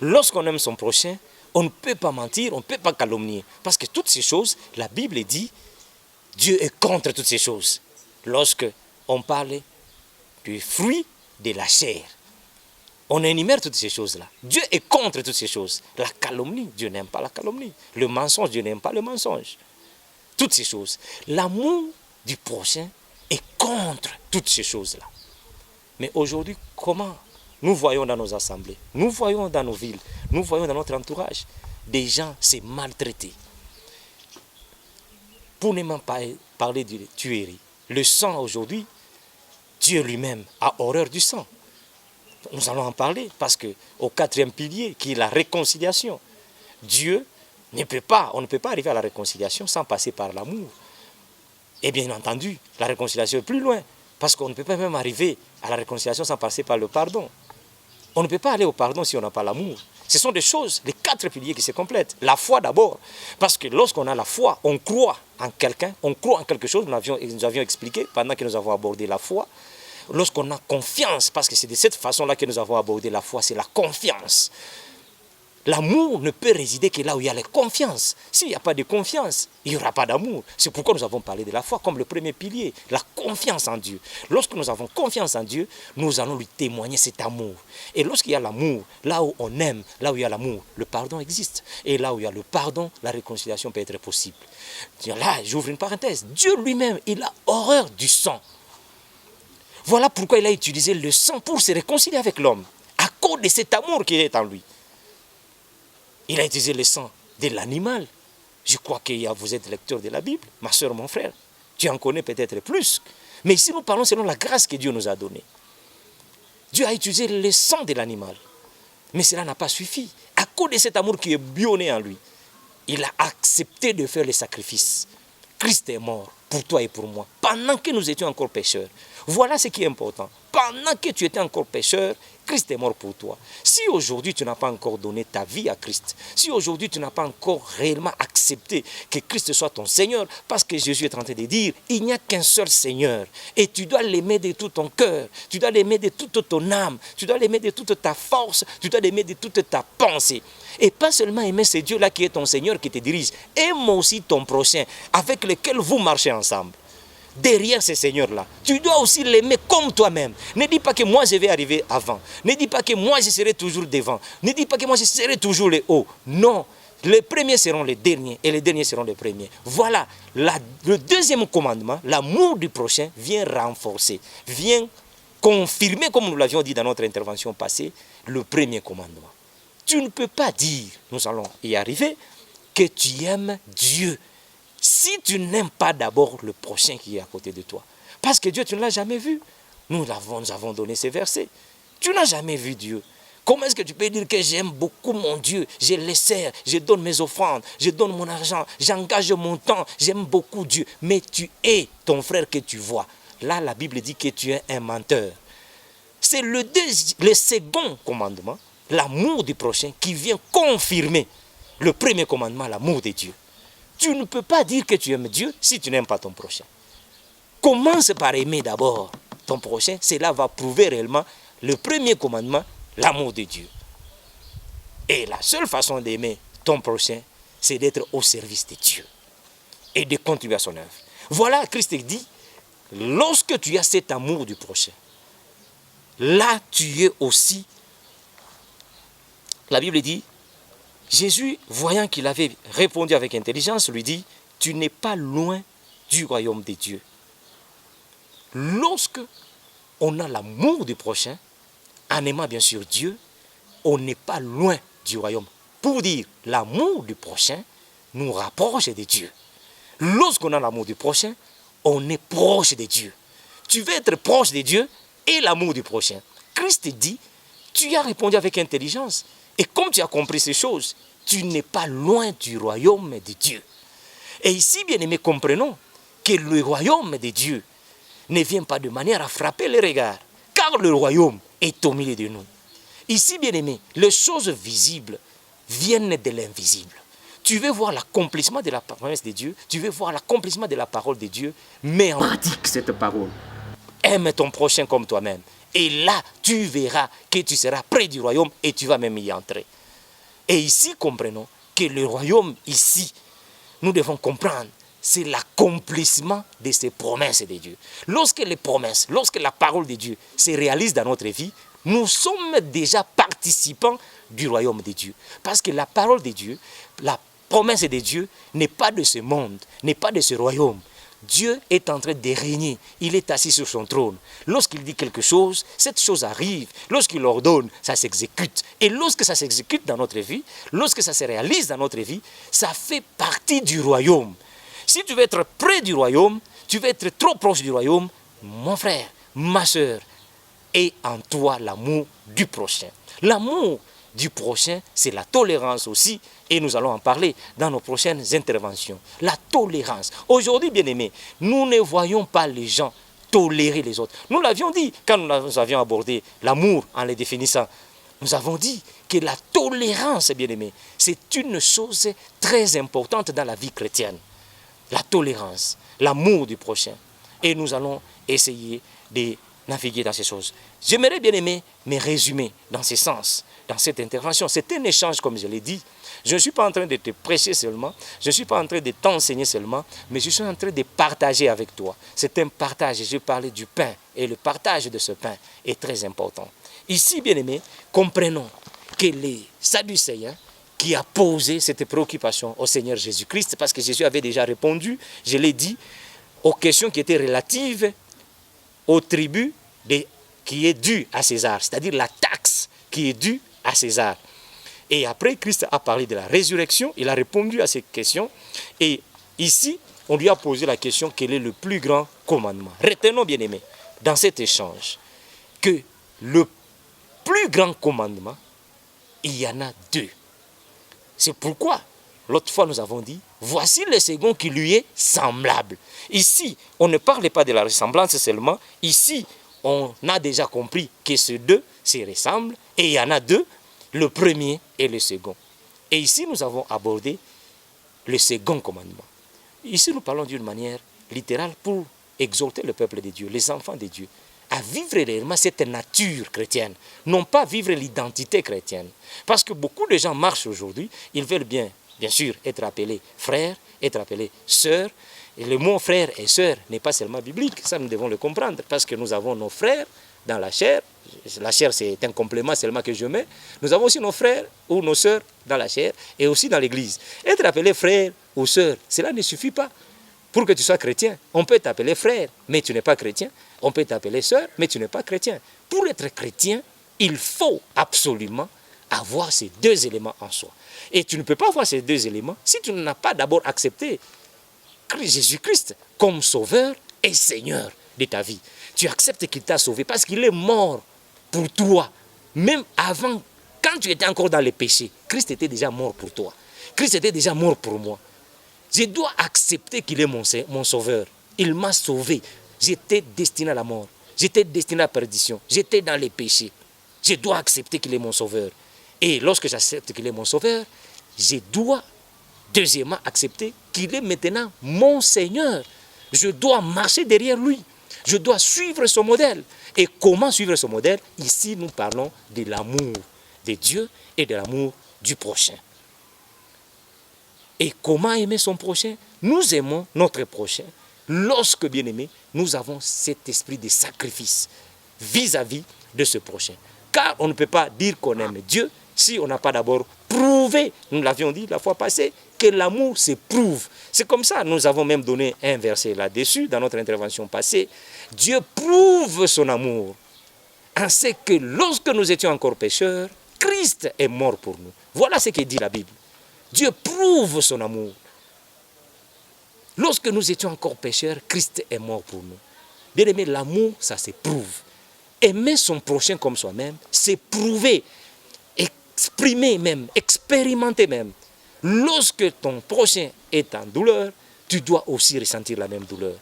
Lorsqu'on aime son prochain, on ne peut pas mentir, on ne peut pas calomnier. Parce que toutes ces choses, la Bible dit, Dieu est contre toutes ces choses. Lorsqu'on parle du fruit de la chair, on énumère toutes ces choses-là. Dieu est contre toutes ces choses. La calomnie, Dieu n'aime pas la calomnie. Le mensonge, Dieu n'aime pas le mensonge. Toutes ces choses. L'amour du prochain est contre toutes ces choses-là. Mais aujourd'hui, comment nous voyons dans nos assemblées, nous voyons dans nos villes, nous voyons dans notre entourage, des gens se maltraités. Pour ne même pas parler de tuerie. Le sang aujourd'hui, Dieu lui-même a horreur du sang. Nous allons en parler parce qu'au quatrième pilier, qui est la réconciliation, Dieu on ne peut pas arriver à la réconciliation sans passer par l'amour. Et bien entendu, la réconciliation est plus loin parce qu'on ne peut pas même arriver à la réconciliation sans passer par le pardon. On ne peut pas aller au pardon si on n'a pas l'amour. Ce sont des choses, les 4 piliers qui se complètent. La foi d'abord, parce que lorsqu'on a la foi, on croit en quelqu'un, on croit en quelque chose, nous avions expliqué pendant que nous avons abordé la foi. Lorsqu'on a confiance, parce que c'est de cette façon-là que nous avons abordé la foi, c'est la confiance. L'amour ne peut résider que là où il y a la confiance. S'il n'y a pas de confiance, il n'y aura pas d'amour. C'est pourquoi nous avons parlé de la foi comme le premier pilier, la confiance en Dieu. Lorsque nous avons confiance en Dieu, nous allons lui témoigner cet amour. Et lorsqu'il y a l'amour, là où on aime, là où il y a l'amour, le pardon existe. Et là où il y a le pardon, la réconciliation peut être possible. Là, j'ouvre une parenthèse. Dieu lui-même, il a horreur du sang. Voilà pourquoi il a utilisé le sang pour se réconcilier avec l'homme, à cause de cet amour qui est en lui. Il a utilisé le sang de l'animal. Je crois que vous êtes lecteur de la Bible, ma soeur, mon frère. Tu en connais peut-être plus. Mais ici, nous parlons selon la grâce que Dieu nous a donnée. Dieu a utilisé le sang de l'animal. Mais cela n'a pas suffi. À cause de cet amour qui est bionné en lui, il a accepté de faire les sacrifices. Christ est mort pour toi et pour moi, pendant que nous étions encore pécheurs. Voilà ce qui est important. Pendant que tu étais encore pécheur, Christ est mort pour toi. Si aujourd'hui tu n'as pas encore donné ta vie à Christ, si aujourd'hui tu n'as pas encore réellement accepté que Christ soit ton Seigneur, parce que Jésus est en train de dire, il n'y a qu'un seul Seigneur, et tu dois l'aimer de tout ton cœur, tu dois l'aimer de toute ton âme, tu dois l'aimer de toute ta force, tu dois l'aimer de toute ta pensée. Et pas seulement aimer ce Dieu-là qui est ton Seigneur, qui te dirige, aime aussi ton prochain, avec lequel vous marchez ensemble. Derrière ce Seigneur-là, tu dois aussi l'aimer comme toi-même. Ne dis pas que moi je vais arriver avant. Ne dis pas que moi je serai toujours devant. Ne dis pas que moi je serai toujours le haut. Non, les premiers seront les derniers et les derniers seront les premiers. Voilà, le deuxième commandement, l'amour du prochain, vient renforcer, vient confirmer, comme nous l'avions dit dans notre intervention passée, le premier commandement. Tu ne peux pas dire, nous allons y arriver, que tu aimes Dieu si tu n'aimes pas d'abord le prochain qui est à côté de toi. Parce que Dieu, tu ne l'as jamais vu. Nous avons donné ces versets. Tu n'as jamais vu Dieu. Comment est-ce que tu peux dire que j'aime beaucoup mon Dieu, je le sers, je donne mes offrandes, je donne mon argent, j'engage mon temps, j'aime beaucoup Dieu. Mais tu es ton frère que tu vois. là la Bible dit que tu es un menteur. C'est le second commandement, l'amour du prochain, qui vient confirmer le premier commandement, l'amour de Dieu. Tu ne peux pas dire que tu aimes Dieu si tu n'aimes pas ton prochain. Commence par aimer d'abord ton prochain, cela va prouver réellement le premier commandement, l'amour de Dieu. Et la seule façon d'aimer ton prochain, c'est d'être au service de Dieu et de contribuer à son œuvre. Voilà, Christ dit, lorsque tu as cet amour du prochain, là tu es aussi, la Bible dit, Jésus, voyant qu'il avait répondu avec intelligence, lui dit, tu n'es pas loin du royaume de Dieu. Lorsque on a l'amour du prochain, en aimant bien sûr Dieu, on n'est pas loin du royaume. Pour dire, l'amour du prochain nous rapproche de Dieu. Lorsqu'on a l'amour du prochain, on est proche de Dieu. Tu veux être proche de Dieu et l'amour du prochain. Christ dit, tu as répondu avec intelligence. Et comme tu as compris ces choses, tu n'es pas loin du royaume de Dieu. Et ici, bien aimés, comprenons que le royaume de Dieu ne vient pas de manière à frapper les regards, car le royaume est au milieu de nous. Ici, bien aimés, les choses visibles viennent de l'invisible. Tu veux voir l'accomplissement de la promesse de Dieu, tu veux voir l'accomplissement de la parole de Dieu, mais en pratique cette parole. Aime ton prochain comme toi-même. Et là, tu verras que tu seras près du royaume et tu vas même y entrer. Et ici, comprenons que le royaume, ici, nous devons comprendre, c'est l'accomplissement de ces promesses de Dieu. Lorsque les promesses, lorsque la parole de Dieu se réalise dans notre vie, nous sommes déjà participants du royaume de Dieu. Parce que la parole de Dieu, la promesse de Dieu n'est pas de ce monde, n'est pas de ce royaume. Dieu est en train de régner, il est assis sur son trône. Lorsqu'il dit quelque chose, cette chose arrive. Lorsqu'il ordonne, ça s'exécute. Et lorsque ça s'exécute dans notre vie, lorsque ça se réalise dans notre vie, ça fait partie du royaume. Si tu veux être près du royaume, tu veux être trop proche du royaume, mon frère, ma soeur, et en toi l'amour du prochain. L'amour du prochain, c'est la tolérance aussi, et nous allons en parler dans nos prochaines interventions. La tolérance. Aujourd'hui, bien aimés, nous ne voyons pas les gens tolérer les autres. Nous l'avions dit quand nous avions abordé l'amour en les définissant. Nous avons dit que la tolérance, bien aimés, c'est une chose très importante dans la vie chrétienne. La tolérance, l'amour du prochain. Et nous allons essayer de naviguer dans ces choses. J'aimerais bien aimer me résumer dans ce sens, dans cette intervention. C'est un échange, comme je l'ai dit. Je ne suis pas en train de te prêcher seulement, je ne suis pas en train de t'enseigner seulement, mais je suis en train de partager avec toi. C'est un partage. Je parlais du pain et le partage de ce pain est très important. Ici, bien aimés, comprenons que les Sadducéens qui a posé cette préoccupation au Seigneur Jésus-Christ, parce que Jésus avait déjà répondu, je l'ai dit, aux questions qui étaient relatives aux tribus qui est due à César, c'est-à-dire la taxe qui est due à César. Et après, Christ a parlé de la résurrection, il a répondu à ces questions. Et ici, on lui a posé la question, quel est le plus grand commandement? Retenons, bien aimés, dans cet échange, que le plus grand commandement, il y en a deux. C'est pourquoi, l'autre fois, nous avons dit, voici le second qui lui est semblable. Ici, on ne parle pas de la ressemblance seulement. Ici, on a déjà compris que ces deux se ressemblent. Et il y en a deux, le premier et le second. Et ici, nous avons abordé le second commandement. Ici, nous parlons d'une manière littérale pour exhorter le peuple de Dieu, les enfants de Dieu, à vivre réellement cette nature chrétienne, non pas vivre l'identité chrétienne. Parce que beaucoup de gens marchent aujourd'hui, ils veulent bien sûr, être appelés frères, être appelés sœurs. Et le mot frère et sœur n'est pas seulement biblique, ça nous devons le comprendre, parce que nous avons nos frères dans la chair. La chair, c'est un complément seulement que je mets. Nous avons aussi nos frères ou nos sœurs dans la chair et aussi dans l'église. Être appelé frère ou sœur, cela ne suffit pas pour que tu sois chrétien. On peut t'appeler frère, mais tu n'es pas chrétien. On peut t'appeler sœur, mais tu n'es pas chrétien. Pour être chrétien, il faut absolument avoir ces deux éléments en soi. Et tu ne peux pas avoir ces deux éléments si tu n'as pas d'abord accepté Jésus-Christ comme sauveur et Seigneur de ta vie. Tu acceptes qu'il t'a sauvé parce qu'il est mort pour toi. Même avant, quand tu étais encore dans les péchés, Christ était déjà mort pour toi. Christ était déjà mort pour moi. Je dois accepter qu'il est mon sauveur. Il m'a sauvé. j'étais destiné à la mort. J'étais destiné à la perdition. J'étais dans les péchés. Je dois accepter qu'il est mon sauveur. Et lorsque j'accepte qu'il est mon sauveur, je dois, deuxièmement, accepter qu'il est maintenant mon Seigneur. Je dois marcher derrière lui. Je dois suivre son modèle. Et comment suivre ce modèle? Ici, nous parlons de l'amour de Dieu et de l'amour du prochain. Et comment aimer son prochain? Nous aimons notre prochain lorsque, bien aimé, nous avons cet esprit de sacrifice vis-à-vis de ce prochain. Car on ne peut pas dire qu'on aime Dieu si on n'a pas d'abord prouvé, nous l'avions dit la fois passée, que l'amour se prouve. C'est comme ça, nous avons même donné un verset là-dessus dans notre intervention passée. Dieu prouve son amour en ce que lorsque nous étions encore pécheurs, Christ est mort pour nous. Voilà ce que dit la Bible. Dieu prouve son amour. Lorsque nous étions encore pécheurs, Christ est mort pour nous. Bien aimé, l'amour, ça se prouve. Aimer son prochain comme soi-même, c'est prouver, exprimer même, expérimenter même. Lorsque ton prochain est en douleur, tu dois aussi ressentir la même douleur.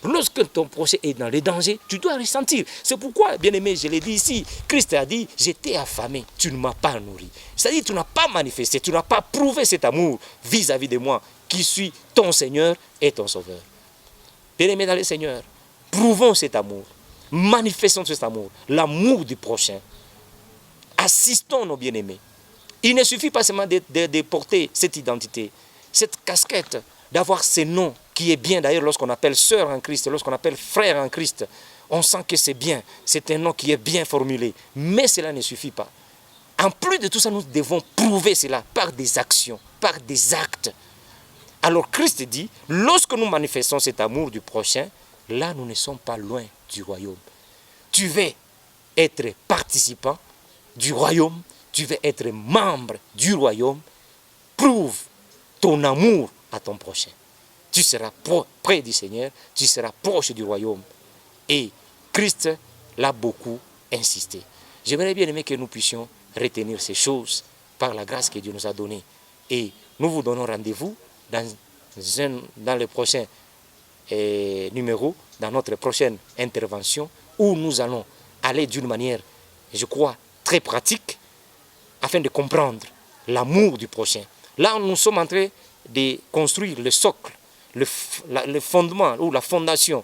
Lorsque ton prochain est dans les dangers, tu dois ressentir. C'est pourquoi, bien aimé, je l'ai dit ici, Christ a dit, j'étais affamé, tu ne m'as pas nourri. C'est-à-dire, tu n'as pas manifesté, tu n'as pas prouvé cet amour vis-à-vis de moi, qui suis ton Seigneur et ton Sauveur. Bien aimé dans le Seigneur, prouvons cet amour, manifestons cet amour, l'amour du prochain. Assistons nos bien-aimés. Il ne suffit pas seulement de porter cette identité, cette casquette, d'avoir ce nom qui est bien d'ailleurs lorsqu'on appelle sœur en Christ, lorsqu'on appelle frère en Christ. On sent que c'est bien, c'est un nom qui est bien formulé. Mais cela ne suffit pas. En plus de tout ça, nous devons prouver cela par des actions, par des actes. Alors Christ dit, lorsque nous manifestons cet amour du prochain, là nous ne sommes pas loin du royaume. Tu veux être participant du royaume, tu veux être membre du royaume, prouve ton amour à ton prochain. Tu seras près du Seigneur, tu seras proche du royaume. Et Christ l'a beaucoup insisté. J'aimerais bien aimer que nous puissions retenir ces choses par la grâce que Dieu nous a donnée. Et nous vous donnons rendez-vous dans le prochain numéro, dans notre prochaine intervention, où nous allons aller d'une manière, je crois, très pratique, afin de comprendre l'amour du prochain. Là, nous sommes en train de construire le socle, le fondement ou la fondation,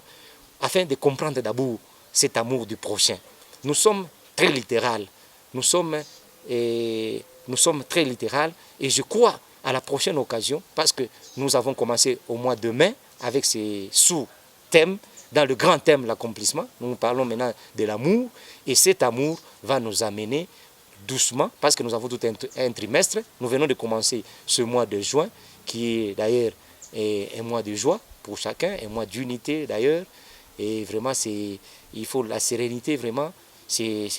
afin de comprendre d'abord cet amour du prochain. Nous sommes très littéral, nous sommes très littéral, et je crois à la prochaine occasion, parce que nous avons commencé au mois de mai avec ces sous-thèmes, dans le grand thème l'accomplissement. Nous parlons maintenant de l'amour, et cet amour va nous amener doucement, parce que nous avons tout un trimestre. Nous venons de commencer ce mois de juin, qui est d'ailleurs un mois de joie pour chacun, un mois d'unité d'ailleurs. Et vraiment, il faut la sérénité, vraiment. C'est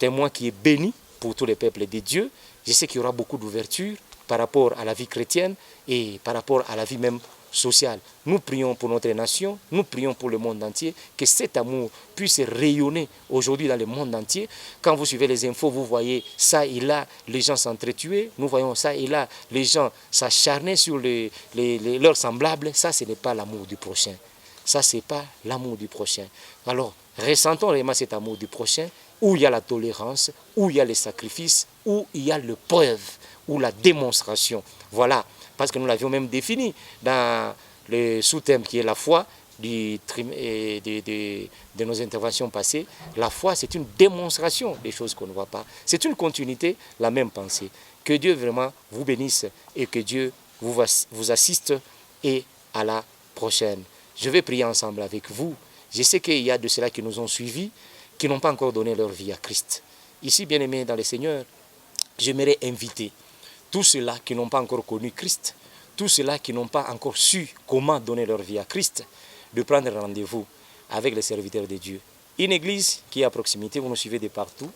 un mois qui est béni pour tous les peuples de Dieu. Je sais qu'il y aura beaucoup d'ouverture par rapport à la vie chrétienne et par rapport à la vie même sociale. Nous prions pour notre nation, nous prions pour le monde entier, que cet amour puisse rayonner aujourd'hui dans le monde entier. Quand vous suivez les infos, vous voyez ça et là, les gens s'entretuer. Nous voyons ça et là, les gens s'acharner sur leurs semblables. Ça, ce n'est pas l'amour du prochain. Ça, ce n'est pas l'amour du prochain. Alors, ressentons vraiment cet amour du prochain, où il y a la tolérance, où il y a le sacrifice, où il y a le preuve, où la démonstration. Voilà, parce que nous l'avions même défini dans le sous-thème qui est la foi de nos interventions passées. La foi, c'est une démonstration des choses qu'on ne voit pas. C'est une continuité, la même pensée. Que Dieu vraiment vous bénisse et que Dieu vous assiste, et à la prochaine. Je vais prier ensemble avec vous. Je sais qu'il y a de ceux-là qui nous ont suivis, qui n'ont pas encore donné leur vie à Christ. Ici, bien-aimés dans le Seigneur, j'aimerais inviter tous ceux-là qui n'ont pas encore connu Christ, tous ceux-là qui n'ont pas encore su comment donner leur vie à Christ, de prendre rendez-vous avec les serviteurs de Dieu. Une église qui est à proximité, vous nous suivez de partout.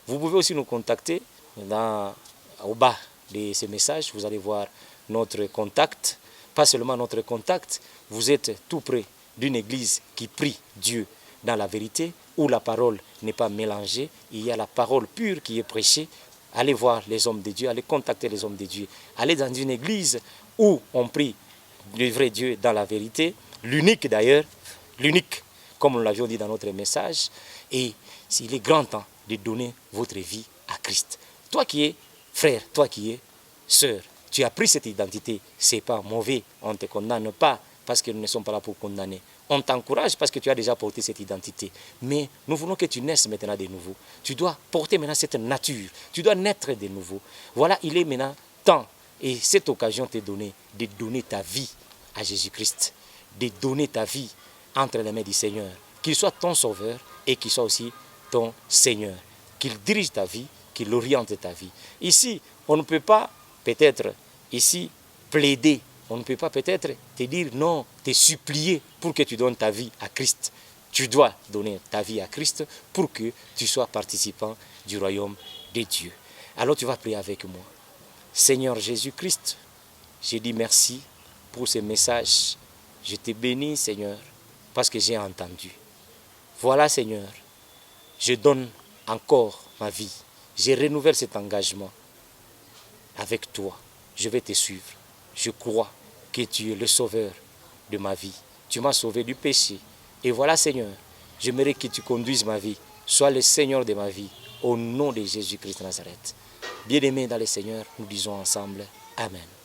Vous pouvez aussi nous contacter au bas de ces messages. Vous allez voir notre contact. Pas seulement notre contact, vous êtes tout près d'une église qui prie Dieu dans la vérité, où la parole n'est pas mélangée. Il y a la parole pure qui est prêchée. Allez voir les hommes de Dieu, allez contacter les hommes de Dieu. Allez dans une église où on prie le vrai Dieu dans la vérité, l'unique d'ailleurs, l'unique, comme nous l'avions dit dans notre message, et il est grand temps de donner votre vie à Christ. Toi qui es frère, toi qui es sœur, tu as pris cette identité, c'est pas mauvais, on ne te condamne pas parce que nous ne sommes pas là pour condamner. On t'encourage parce que tu as déjà porté cette identité. Mais nous voulons que tu naisses maintenant de nouveau. Tu dois porter maintenant cette nature. Tu dois naître de nouveau. Voilà, il est maintenant temps. Et cette occasion t'est donnée de donner ta vie à Jésus-Christ. De donner ta vie entre les mains du Seigneur. Qu'il soit ton sauveur et qu'il soit aussi ton Seigneur. Qu'il dirige ta vie, qu'il oriente ta vie. Ici, on ne peut pas peut-être ici plaider. On ne peut pas peut-être te dire non, te supplier pour que tu donnes ta vie à Christ. Tu dois donner ta vie à Christ pour que tu sois participant du royaume de Dieu. Alors tu vas prier avec moi. Seigneur Jésus-Christ, je dis merci pour ce message. Je te bénis, Seigneur, parce que j'ai entendu. Voilà, Seigneur, je donne encore ma vie. Je renouvelle cet engagement avec toi. Je vais te suivre. Je crois que tu es le sauveur de ma vie. Tu m'as sauvé du péché. Et voilà, Seigneur, j'aimerais que tu conduises ma vie. Sois le Seigneur de ma vie. Au nom de Jésus-Christ de Nazareth. Bien-aimés dans le Seigneur, nous disons ensemble Amen.